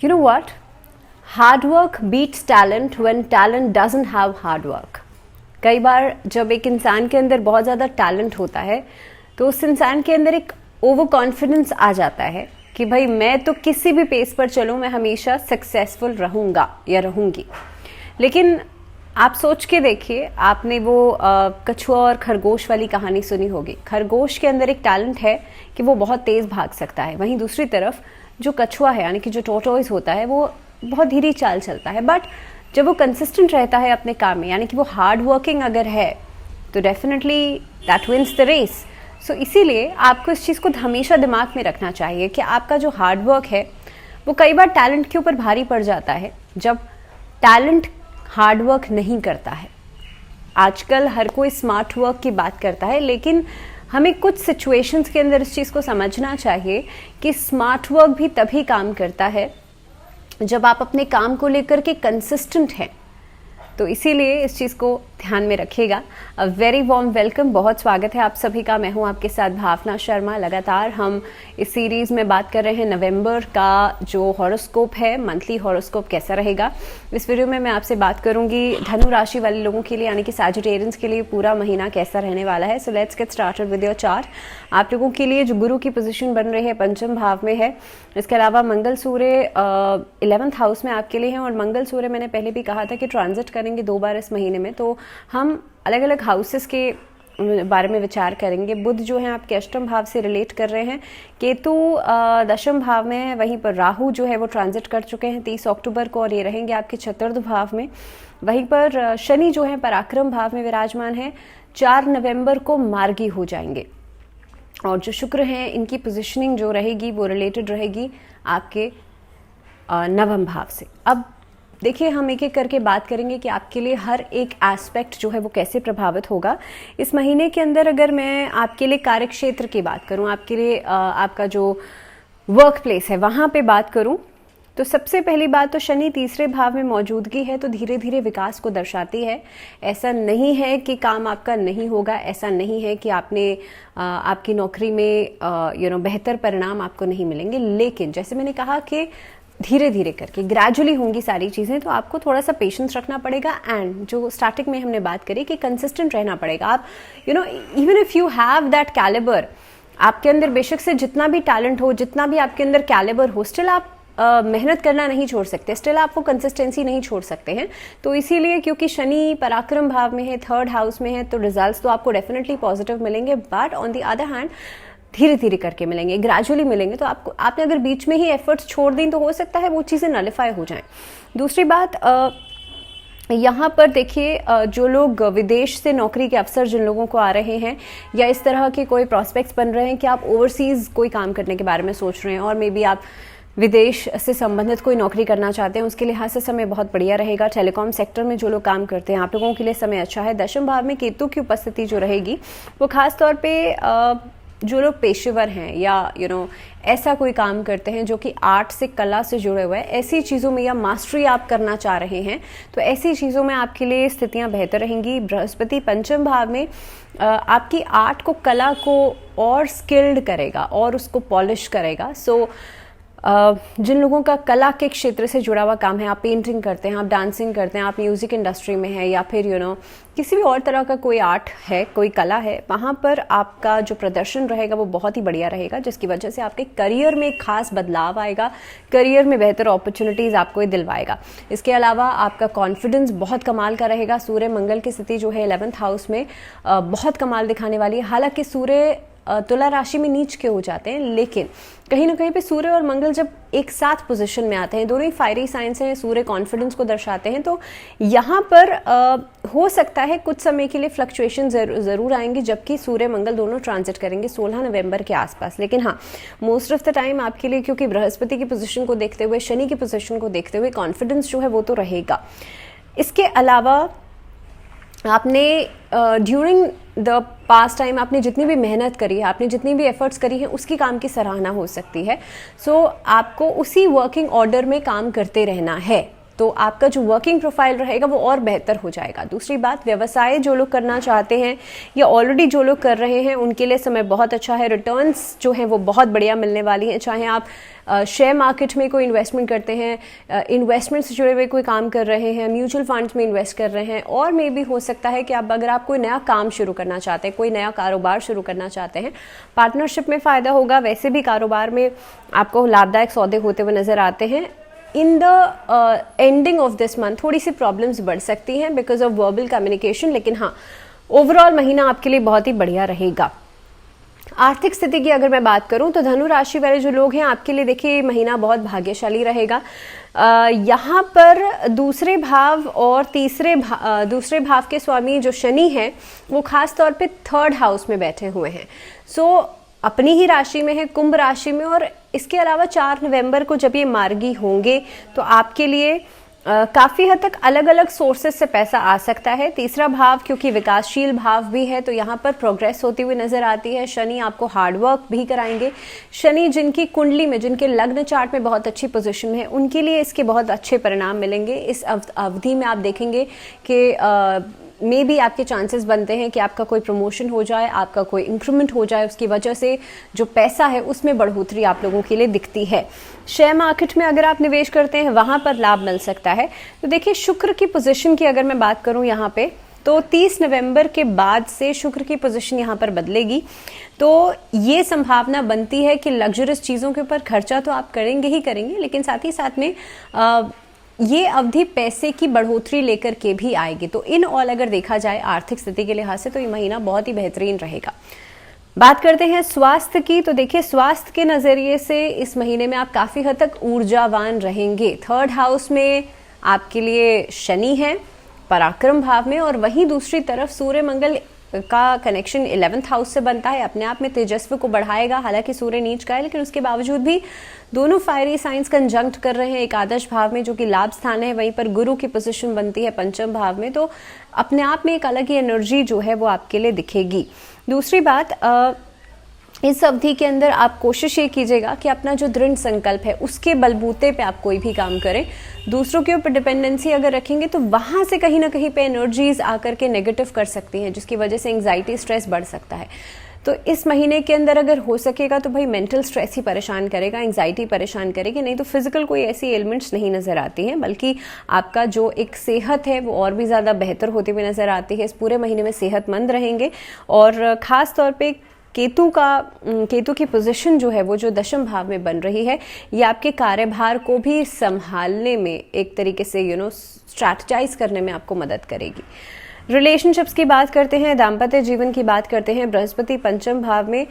You know what? Hard work beats talent when talent doesn't have hard work. कई बार जब एक इंसान के अंदर बहुत ज़्यादा टैलेंट होता है तो उस इंसान के अंदर एक ओवर कॉन्फिडेंस आ जाता है कि भाई मैं तो किसी भी पेस पर चलूँ, मैं हमेशा सक्सेसफुल रहूँगा या रहूँगी। लेकिन आप सोच के देखिए, आपने वो कछुआ और खरगोश वाली कहानी सुनी होगी। खरगोश के अंदर एक टैलेंट है कि वो बहुत तेज़ भाग सकता है, वहीं दूसरी तरफ जो कछुआ है यानी कि जो टोर्टोइस होता है वो बहुत धीरे चाल चलता है। बट जब वो कंसिस्टेंट रहता है अपने काम में, यानी कि वो हार्ड वर्किंग अगर है, तो definitely that wins the race. So इसीलिए आपको इस चीज़ को हमेशा दिमाग में रखना चाहिए कि आपका जो हार्ड वर्क है वो कई बार टैलेंट के ऊपर भारी पड़ जाता है जब टैलेंट हार्ड वर्क नहीं करता है। आजकल हर कोई स्मार्ट वर्क की बात करता है, लेकिन हमें कुछ सिचुएशंस के अंदर इस चीज़ को समझना चाहिए कि स्मार्ट वर्क भी तभी काम करता है जब आप अपने काम को लेकर के कंसिस्टेंट हैं। तो इसीलिए इस चीज़ को ध्यान में रखिएगा। अ वेरी वार्म वेलकम, बहुत स्वागत है आप सभी का। मैं हूं आपके साथ भावना शर्मा। लगातार हम इस सीरीज़ में बात कर रहे हैं नवंबर का जो हॉरोस्कोप है, मंथली हॉरोस्कोप कैसा रहेगा। इस वीडियो में मैं आपसे बात करूंगी धनु राशि वाले लोगों के लिए, यानी कि सैजिटेरियंस के लिए पूरा महीना कैसा रहने वाला है। So let's get started with your chart. आप लोगों के लिए जो गुरु की पोजीशन बन रही है पंचम भाव में है। इसके अलावा मंगल सूर्य 11th हाउस में आपके लिए हैं, और मंगल सूर्य मैंने पहले भी कहा था कि ट्रांजिट करेंगे 2 बार इस महीने में, तो हम अलग अलग हाउसेस के बारे में विचार करेंगे। बुध जो है आपके अष्टम भाव से रिलेट कर रहे हैं, केतु दशम भाव में है, वहीं पर राहु जो है वो ट्रांजिट कर चुके हैं 30 अक्टूबर को, और ये रहेंगे आपके चतुर्थ भाव में। वहीं पर शनि जो है पराक्रम भाव में विराजमान है, 4 नवंबर को मार्गी हो जाएंगे। और जो शुक्र हैं इनकी पोजिशनिंग जो रहेगी वो रिलेटेड रहेगी आपके नवम भाव से। अब देखिए, हम एक एक करके बात करेंगे कि आपके लिए हर एक एस्पेक्ट जो है वो कैसे प्रभावित होगा इस महीने के अंदर। अगर मैं आपके लिए कार्य क्षेत्र की बात करूं, आपके लिए आपका जो वर्क प्लेस है वहां पे बात करूं, तो सबसे पहली बात तो शनि तीसरे भाव में मौजूदगी है, तो धीरे धीरे विकास को दर्शाती है। ऐसा नहीं है कि काम आपका नहीं होगा, ऐसा नहीं है कि आपकी नौकरी में बेहतर परिणाम आपको नहीं मिलेंगे। लेकिन जैसे मैंने कहा कि धीरे धीरे करके ग्रेजुअली होंगी सारी चीज़ें, तो आपको थोड़ा सा पेशेंस रखना पड़ेगा। एंड जो स्टार्टिंग में हमने बात करी कि कंसिस्टेंट रहना पड़ेगा। आप even if you have that calibre, आपके अंदर बेशक से जितना भी टैलेंट हो, जितना भी आपके अंदर कैलिबर हो, स्टिल आप मेहनत करना नहीं छोड़ सकते, स्टिल आप वो कंसिस्टेंसी नहीं छोड़ सकते हैं। तो इसीलिए क्योंकि शनि पराक्रम भाव में है, 3rd हाउस में है, तो रिजल्ट्स तो आपको डेफिनेटली पॉजिटिव मिलेंगे, but on the other hand धीरे धीरे करके मिलेंगे, ग्रेजुअली मिलेंगे। तो आपने अगर बीच में ही एफर्ट्स छोड़ दी तो हो सकता है वो चीज़ें नलिफाई हो जाएं। दूसरी बात, यहाँ पर देखिए, जो लोग विदेश से नौकरी के अवसर जिन लोगों को आ रहे हैं, या इस तरह के कोई प्रॉस्पेक्ट्स बन रहे हैं कि आप ओवरसीज कोई काम करने के बारे में सोच रहे हैं, और मे बी आप विदेश से संबंधित कोई नौकरी करना चाहते हैं, उसके लिहाज से समय बहुत बढ़िया रहेगा। टेलीकॉम सेक्टर में जो लोग काम करते हैं, आप लोगों के लिए समय अच्छा है। दशम भाव में केतु की उपस्थिति जो रहेगी वो खास तौर पे जो लोग पेशेवर हैं या ऐसा कोई काम करते हैं जो कि आर्ट से, कला से जुड़े हुए हैं, ऐसी चीज़ों में या मास्टरी आप करना चाह रहे हैं, तो ऐसी चीज़ों में आपके लिए स्थितियां बेहतर रहेंगी। बृहस्पति पंचम भाव में आपकी आर्ट को, कला को और स्किल्ड करेगा और उसको पॉलिश करेगा। सो जिन लोगों का कला के क्षेत्र से जुड़ा हुआ काम है, आप पेंटिंग करते हैं, आप डांसिंग करते हैं, आप म्यूजिक इंडस्ट्री में हैं, या फिर किसी भी और तरह का कोई आर्ट है, कोई कला है, वहाँ पर आपका जो प्रदर्शन रहेगा वो बहुत ही बढ़िया रहेगा, जिसकी वजह से आपके करियर में एक खास बदलाव आएगा, करियर में बेहतर अपॉर्चुनिटीज़ आपको ये दिलवाएगा। इसके अलावा आपका कॉन्फिडेंस बहुत कमाल का रहेगा। सूर्य मंगल की स्थिति जो है 11th हाउस में बहुत कमाल दिखाने वाली है। हालांकि सूर्य तुला राशि में नीच के हो जाते हैं, लेकिन कहीं ना कहीं पे सूर्य और मंगल जब एक साथ पोजीशन में आते हैं, दोनों ही फायरी साइंस हैं, सूर्य कॉन्फिडेंस को दर्शाते हैं, तो यहाँ पर हो सकता है कुछ समय के लिए फ्लक्चुएशन जरूर आएंगे, जबकि सूर्य मंगल दोनों ट्रांजिट करेंगे 16 नवंबर के आसपास। लेकिन हाँ, मोस्ट ऑफ द टाइम आपके लिए, क्योंकि बृहस्पति की पोजीशन को देखते हुए, शनि की पोजीशन को देखते हुए, कॉन्फिडेंस जो है वो तो रहेगा। इसके अलावा आपने ड्यूरिंग द पास्ट टाइम आपने जितनी भी मेहनत करी है, आपने जितनी भी एफर्ट्स करी है, उसकी काम की सराहना हो सकती है। सो आपको उसी वर्किंग ऑर्डर में काम करते रहना है। तो आपका जो वर्किंग प्रोफाइल रहेगा वो और बेहतर हो जाएगा। दूसरी बात, व्यवसाय जो लोग करना चाहते हैं या ऑलरेडी जो लोग कर रहे हैं उनके लिए समय बहुत अच्छा है। रिटर्न्स जो है वो बहुत बढ़िया मिलने वाली हैं। चाहे आप शेयर मार्केट में कोई इन्वेस्टमेंट करते हैं, इन्वेस्टमेंट से जुड़े हुए कोई काम कर रहे हैं, म्यूचुअल फंड्स में इन्वेस्ट कर रहे हैं, और मे भी हो सकता है कि अगर आप कोई नया काम शुरू करना चाहते हैं, कोई नया कारोबार शुरू करना चाहते हैं, पार्टनरशिप में फ़ायदा होगा। वैसे भी कारोबार में आपको लाभदायक सौदे होते हुए नजर आते हैं। In the ending of this month थोड़ी सी प्रॉब्लम्स बढ़ सकती हैं बिकॉज ऑफ वर्बल कम्युनिकेशन, लेकिन हाँ, ओवरऑल महीना आपके लिए बहुत ही बढ़िया रहेगा। आर्थिक स्थिति की अगर मैं बात करूं तो धनु राशि वाले जो लोग हैं आपके लिए देखिए महीना बहुत भाग्यशाली रहेगा। यहाँ पर दूसरे भाव और दूसरे भाव के स्वामी जो शनि हैं वो खास तौर पे 3rd हाउस में बैठे हुए हैं। सो अपनी ही राशि में है, कुंभ राशि में, और इसके अलावा 4 नवंबर को जब ये मार्गी होंगे तो आपके लिए काफ़ी हद तक अलग अलग सोर्सेस से पैसा आ सकता है। तीसरा भाव क्योंकि विकासशील भाव भी है तो यहाँ पर प्रोग्रेस होती हुई नजर आती है। शनि आपको हार्डवर्क भी कराएंगे। शनि जिनकी कुंडली में, जिनके लग्न चार्ट में बहुत अच्छी पोजीशन में है, उनके लिए इसके बहुत अच्छे परिणाम मिलेंगे। इस अवधि में आप देखेंगे कि मे बी आपके चांसेस बनते हैं कि आपका कोई प्रमोशन हो जाए, आपका कोई इंक्रीमेंट हो जाए, उसकी वजह से जो पैसा है उसमें बढ़ोतरी आप लोगों के लिए दिखती है। शेयर मार्केट में अगर आप निवेश करते हैं वहां पर लाभ मिल सकता है। तो देखिए शुक्र की पोजीशन की अगर मैं बात करूं यहाँ पे, तो 30 नवंबर के बाद से शुक्र की पोजीशन यहाँ पर बदलेगी, तो ये संभावना बनती है कि लग्जरियस चीज़ों के ऊपर खर्चा तो आप करेंगे ही करेंगे, लेकिन साथ ही साथ में ये अवधि पैसे की बढ़ोतरी लेकर के भी आएगी। तो इन ऑल अगर देखा जाए आर्थिक स्थिति के लिहाज से तो ये महीना बहुत ही बेहतरीन रहेगा। बात करते हैं स्वास्थ्य की, तो देखिए स्वास्थ्य के नज़रिए से इस महीने में आप काफ़ी हद तक ऊर्जावान रहेंगे। 3rd हाउस में आपके लिए शनि है पराक्रम भाव में, और वहीं दूसरी तरफ सूर्य मंगल का कनेक्शन 11th हाउस से बनता है, अपने आप में तेजस्व को बढ़ाएगा। हालांकि सूर्य नीच का है लेकिन उसके बावजूद भी दोनों फायरी साइंस कंजंक्ट कर रहे हैं एकादश भाव में जो कि लाभ स्थान है। वहीं पर गुरु की पोजीशन बनती है 5th भाव में, तो अपने आप में एक अलग ही एनर्जी जो है वो आपके लिए दिखेगी। दूसरी बात, इस अवधि के अंदर आप कोशिश ये कीजिएगा कि अपना जो दृढ़ संकल्प है उसके बलबूते पे आप कोई भी काम करें। दूसरों के ऊपर डिपेंडेंसी अगर रखेंगे तो वहां से कहीं ना कहीं पे एनर्जीज आकर के नेगेटिव कर सकती हैं, जिसकी वजह से एंग्जाइटी स्ट्रेस बढ़ सकता है। तो इस महीने के अंदर अगर हो सकेगा तो भाई मेंटल स्ट्रेस ही परेशान करेगा, एंग्जाइटी परेशान करेगी, नहीं तो फिजिकल कोई ऐसी एलिमेंट्स नहीं नजर आती हैं, बल्कि आपका जो एक सेहत है वो और भी ज़्यादा बेहतर होती हुई नजर आती है। इस पूरे महीने में सेहतमंद रहेंगे, और ख़ास तौर पर केतु की पोजीशन जो है वो जो 10th भाव में बन रही है, ये आपके कार्यभार को भी संभालने में एक तरीके से स्ट्रैटेजाइज करने में आपको मदद करेगी। रिलेशनशिप्स की बात करते हैं, दाम्पत्य जीवन की बात करते हैं, बृहस्पति 5th भाव में,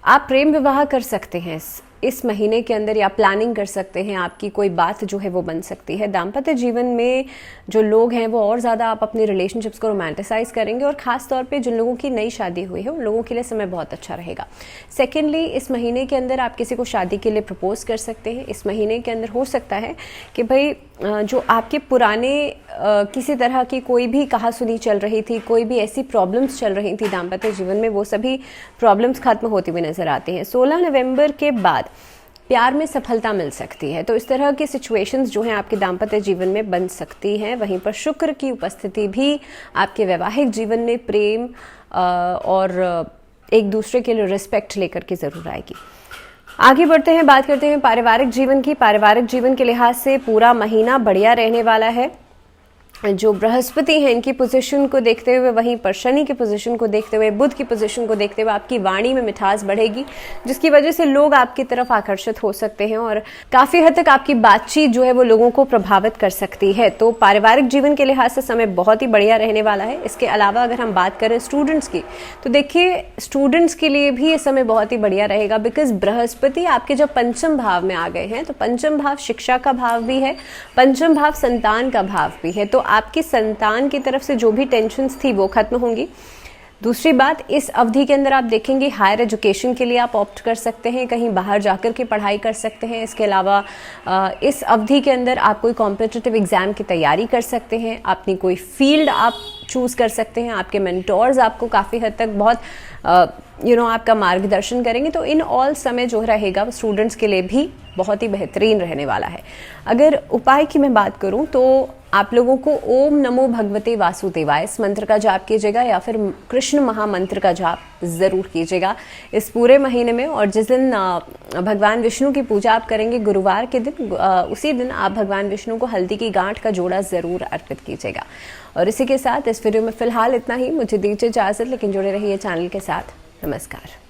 आप प्रेम विवाह कर सकते हैं इस महीने के अंदर, या प्लानिंग कर सकते हैं, आपकी कोई बात जो है वो बन सकती है। दाम्पत्य जीवन में जो लोग हैं वो और ज़्यादा आप अपनी रिलेशनशिप्स को रोमांटिसाइज करेंगे, और ख़ास तौर पे जिन लोगों की नई शादी हुई है उन लोगों के लिए समय बहुत अच्छा रहेगा। सेकेंडली, इस महीने के अंदर आप किसी को शादी के लिए प्रपोज कर सकते हैं। इस महीने के अंदर हो सकता है कि भाई जो आपके पुराने किसी तरह की कोई भी कहासुनी चल रही थी, कोई भी ऐसी प्रॉब्लम्स चल रही थी दाम्पत्य जीवन में, वो सभी प्रॉब्लम्स खत्म होती हुई नजर आती हैं। 16 नवंबर के बाद प्यार में सफलता मिल सकती है, तो इस तरह की सिचुएशंस जो हैं आपके दाम्पत्य जीवन में बन सकती हैं। वहीं पर शुक्र की उपस्थिति भी आपके वैवाहिक जीवन में प्रेम और एक दूसरे के लिए रिस्पेक्ट लेकर के जरूर आएगी। आगे बढ़ते हैं, बात करते हैं पारिवारिक जीवन की। पारिवारिक जीवन के लिहाज से पूरा महीना बढ़िया रहने वाला है। जो बृहस्पति हैं इनकी पोजीशन को देखते हुए, वहीं पर शनि की पोजीशन को देखते हुए, बुध की पोजीशन को देखते हुए आपकी वाणी में मिठास बढ़ेगी, जिसकी वजह से लोग आपकी तरफ आकर्षित हो सकते हैं और काफी हद तक आपकी बातचीत जो है वो लोगों को प्रभावित कर सकती है। तो पारिवारिक जीवन के लिहाज से समय बहुत ही बढ़िया रहने वाला है। इसके अलावा अगर हम बात करें स्टूडेंट्स की, तो देखिए स्टूडेंट्स के लिए भी ये समय बहुत ही बढ़िया रहेगा, बिकॉज बृहस्पति आपके जब 5th भाव में आ गए हैं, तो 5th भाव शिक्षा का भाव भी है, 5th भाव संतान का भाव भी है। तो आपकी संतान की तरफ से जो भी टेंशन्स थी वो खत्म होंगी। दूसरी बात, इस अवधि के अंदर आप देखेंगे हायर एजुकेशन के लिए आप ऑप्ट कर सकते हैं, कहीं बाहर जाकर के पढ़ाई कर सकते हैं। इसके अलावा इस अवधि के अंदर आप कोई कॉम्पिटिटिव एग्जाम की तैयारी कर सकते हैं, अपनी कोई फील्ड आप चूज कर सकते हैं, आपके मेंटोर्स आपको काफ़ी हद तक बहुत आपका मार्गदर्शन करेंगे। तो इन ऑल समय जो रहेगा स्टूडेंट्स के लिए भी बहुत ही बेहतरीन रहने वाला है। अगर उपाय की मैं बात करूं तो आप लोगों को ओम नमो भगवते वासुदेवाय इस मंत्र का जाप कीजिएगा या फिर कृष्ण महामंत्र का जाप जरूर कीजिएगा इस पूरे महीने में। और जिस दिन भगवान विष्णु की पूजा आप करेंगे गुरुवार के दिन, उसी दिन आप भगवान विष्णु को हल्दी की गांठ का जोड़ा जरूर अर्पित कीजिएगा। और इसी के साथ इस वीडियो में फिलहाल इतना ही। मुझे दीजिए इजाजत, लेकिन जुड़े रहिए चैनल के साथ। नमस्कार।